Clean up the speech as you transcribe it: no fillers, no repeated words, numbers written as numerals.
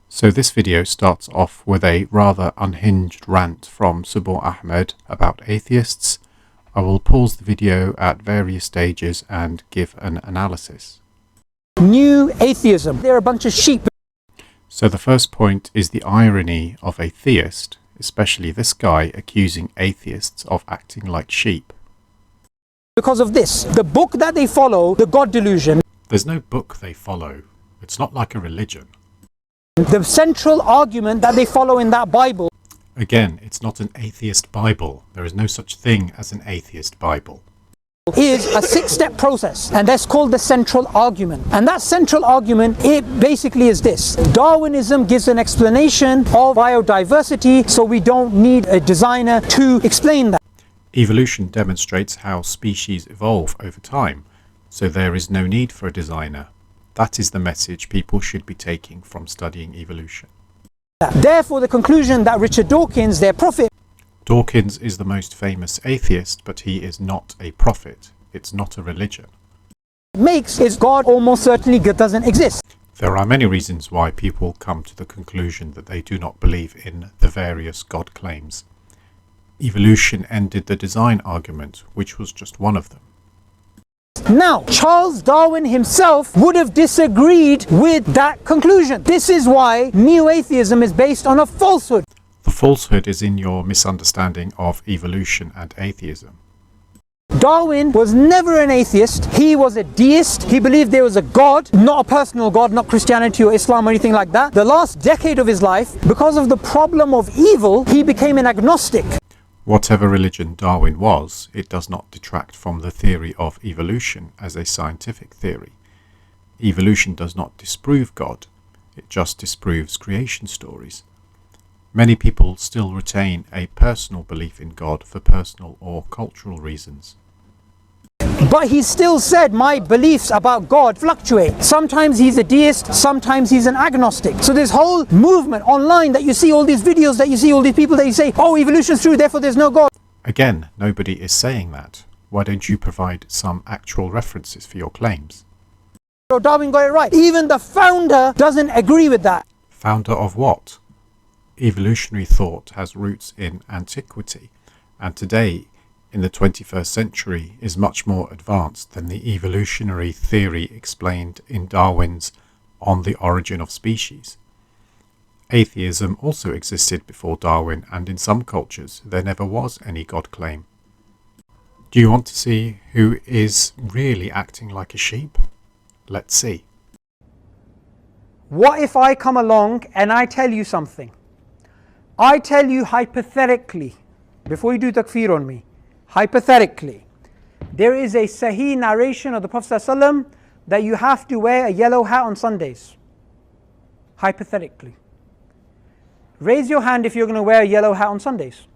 So this video starts off with a rather unhinged rant from Subboor Ahmad about atheists. I will pause the video at various stages and give an analysis. New atheism. They're a bunch of sheep. So the first point is the irony of a theist, especially this guy accusing atheists of acting like sheep. Because of this, the book that they follow, the God delusion. There's no book they follow. It's not like a religion. The central argument that they follow in that Bible. Again, it's not an atheist Bible. There is no such thing as an atheist Bible. Is a 6-step process, and that's called the central argument. And that central argument, it basically is this: Darwinism gives an explanation of biodiversity, so we don't need a designer to explain that. Evolution demonstrates how species evolve over time, so there is no need for a designer. That is the message people should be taking from studying evolution. Therefore, the conclusion that Richard Dawkins, their prophet, Dawkins is the most famous atheist, but he is not a prophet. It's not a religion. makes is God almost certainly doesn't exist. There are many reasons why people come to the conclusion that they do not believe in the various God claims. Evolution ended the design argument, which was just one of them. Now, Charles Darwin himself would have disagreed with that conclusion. This is why neo-atheism is based on a falsehood. The falsehood is in your misunderstanding of evolution and atheism. Darwin was never an atheist. He was a deist. He believed there was a God, not a personal God, not Christianity or Islam or anything like that. The last decade of his life, because of the problem of evil, he became an agnostic. Whatever religion Darwin was, it does not detract from the theory of evolution as a scientific theory. Evolution does not disprove God, it just disproves creation stories. Many people still retain a personal belief in God for personal or cultural reasons. But he still said, my beliefs about God fluctuate. Sometimes he's a deist, sometimes he's an agnostic. So this whole movement online that you see, all these videos that you see, all these people that you say, oh, evolution's true, therefore there's no God. Again, nobody is saying that. Why don't you provide some actual references for your claims? So Darwin got it right. Even the founder doesn't agree with that. Founder of what? Evolutionary thought has roots in antiquity, and today, in the 21st century, is much more advanced than the evolutionary theory explained in Darwin's On the Origin of Species. Atheism also existed before Darwin, and in some cultures there never was any God claim. Do you want to see who is really acting like a sheep? Let's see. What if I come along and I tell you something? I tell you hypothetically, before you do takfir on me, hypothetically, there is a Sahih narration of the Prophet ﷺ that you have to wear a yellow hat on Sundays. Hypothetically. Raise your hand if you're going to wear a yellow hat on Sundays.